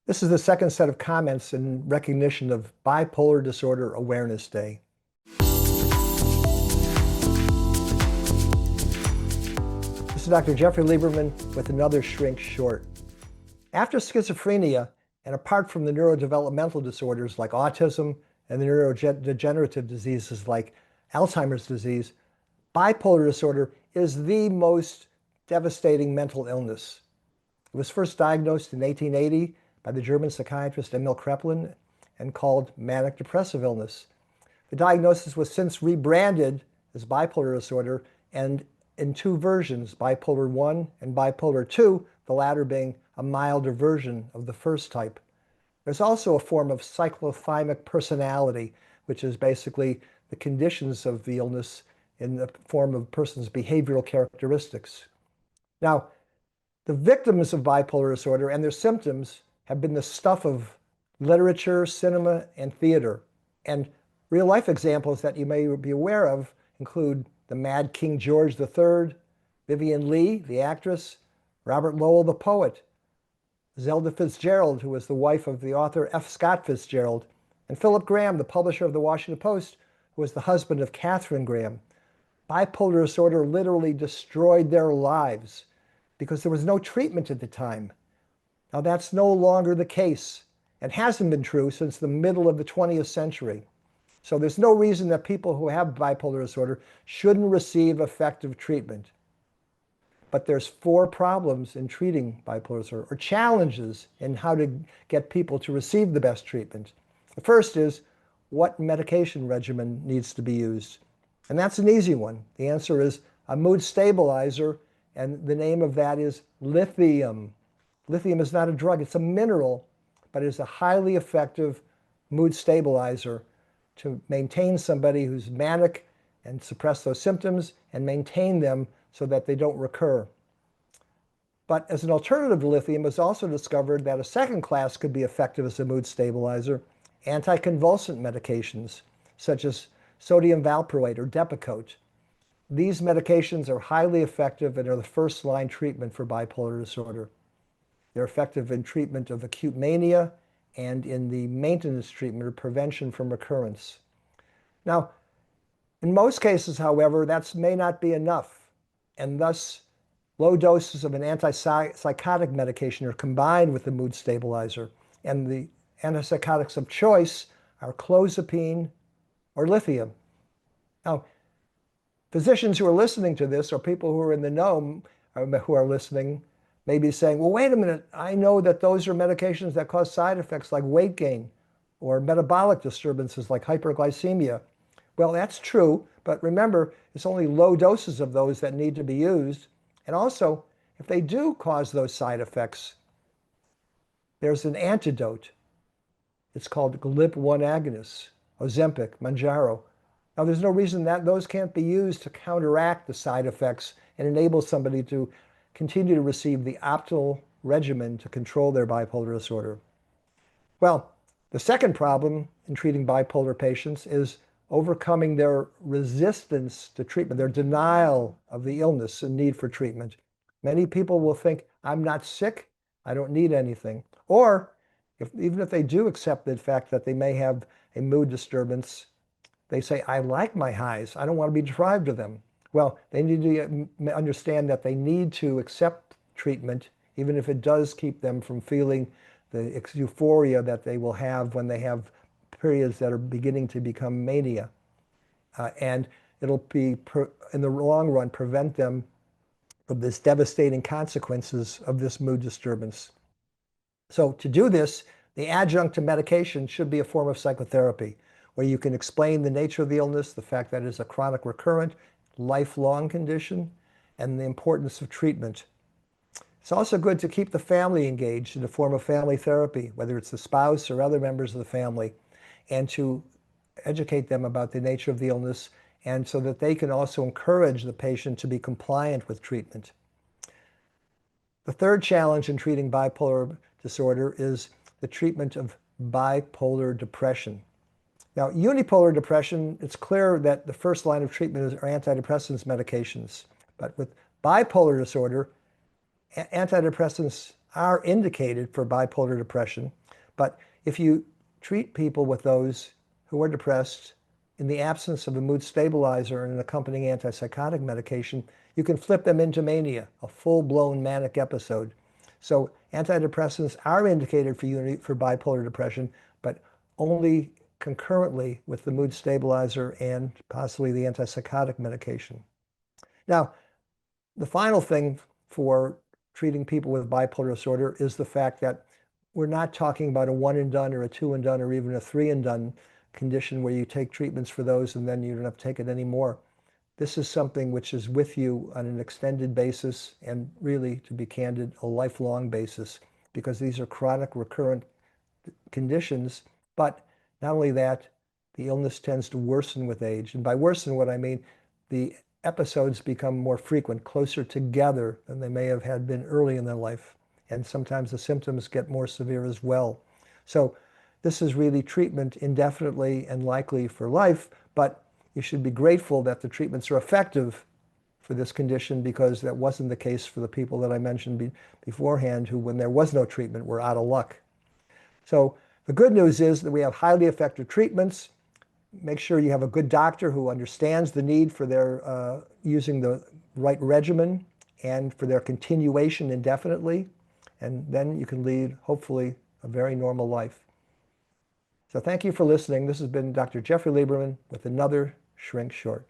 This is the second set of comments in recognition of Bipolar Disorder Awareness Day. This is Dr. Jeffrey Lieberman with another Shrink Short. After schizophrenia, and apart from the neurodevelopmental disorders like autism and the neurodegenerative diseases like Alzheimer's disease, bipolar disorder is the most devastating mental illness. It was first diagnosed in 1880 by the German psychiatrist Emil Kraepelin and called manic depressive illness. The diagnosis was since rebranded as bipolar disorder, and in two versions, bipolar 1 and bipolar 2, the latter being a milder version of the first type. There's also a form of cyclothymic personality, which is basically the conditions of the illness in the form of a person's behavioral characteristics. Now, the victims of bipolar disorder and their symptoms have been the stuff of literature, cinema, and theater. And real-life examples that you may be aware of include the Mad King George III, Vivien Leigh, the actress, Robert Lowell, the poet, Zelda Fitzgerald, who was the wife of the author F. Scott Fitzgerald, and Philip Graham, the publisher of the Washington Post, who was the husband of Katharine Graham. Bipolar disorder literally destroyed their lives because there was no treatment at the time. Now, that's no longer the case and hasn't been true since the middle of the 20th century. So there's no reason that people who have bipolar disorder shouldn't receive effective treatment. But there's four problems in treating bipolar disorder, or challenges in how to get people to receive the best treatment. The first is, what medication regimen needs to be used? And that's an easy one. The answer is a mood stabilizer, and the name of that is lithium. Lithium is not a drug, it's a mineral, but it's a highly effective mood stabilizer to maintain somebody who's manic and suppress those symptoms and maintain them so that they don't recur. But as an alternative to lithium, it was also discovered that a second class could be effective as a mood stabilizer, anticonvulsant medications, such as sodium valproate or Depakote. These medications are highly effective and are the first-line treatment for bipolar disorder. They're effective in treatment of acute mania and in the maintenance treatment or prevention from recurrence. Now, in most cases, however, that may not be enough, and thus low doses of an antipsychotic medication are combined with the mood stabilizer, and the antipsychotics of choice are clozapine or lithium. Now, physicians who are listening to this, or people who are in the know who are listening, may be saying, well, wait a minute, I know that those are medications that cause side effects like weight gain or metabolic disturbances like hyperglycemia. Well, that's true, but remember, it's only low doses of those that need to be used. And also, if they do cause those side effects, there's an antidote. It's called GLP-1 agonists, Ozempic, Mounjaro. Now, there's no reason that those can't be used to counteract the side effects and enable somebody to continue to receive the optimal regimen to control their bipolar disorder. Well, the second problem in treating bipolar patients is overcoming their resistance to treatment, their denial of the illness and need for treatment. Many people will think, I'm not sick, I don't need anything. Or even if they do accept the fact that they may have a mood disturbance, they say, I like my highs, I don't want to be deprived of them. Well, they need to understand that they need to accept treatment, even if it does keep them from feeling the euphoria that they will have when they have periods that are beginning to become mania. And it'll be, in the long run, prevent them from this devastating consequences of this mood disturbance. So to do this, the adjunct to medication should be a form of psychotherapy, where you can explain the nature of the illness, the fact that it's a chronic recurrent, lifelong condition, and the importance of treatment. It's also good to keep the family engaged in a form of family therapy, whether it's the spouse or other members of the family, and to educate them about the nature of the illness, and so that they can also encourage the patient to be compliant with treatment. The third challenge in treating bipolar disorder is the treatment of bipolar depression. Now, unipolar depression, it's clear that the first line of treatment are antidepressants medications. But with bipolar disorder, antidepressants are indicated for bipolar depression. But if you treat people with those who are depressed in the absence of a mood stabilizer and an accompanying antipsychotic medication, you can flip them into mania, a full-blown manic episode. So antidepressants are indicated for bipolar depression, but only concurrently with the mood stabilizer and possibly the antipsychotic medication. Now, the final thing for treating people with bipolar disorder is the fact that we're not talking about a one and done or a two and done or even a three and done condition where you take treatments for those and then you don't have to take it anymore. This is something which is with you on an extended basis and really, to be candid, a lifelong basis, because these are chronic recurrent conditions. But not only that, the illness tends to worsen with age. And by worsen, what I mean, the episodes become more frequent, closer together than they may have had been early in their life. And sometimes the symptoms get more severe as well. So this is really treatment indefinitely and likely for life, but you should be grateful that the treatments are effective for this condition, because that wasn't the case for the people that I mentioned beforehand, who, when there was no treatment, were out of luck. So the good news is that we have highly effective treatments. Make sure you have a good doctor who understands the need for their using the right regimen and for their continuation indefinitely. And then you can lead, hopefully, a very normal life. So thank you for listening. This has been Dr. Jeffrey Lieberman with another Shrink Short.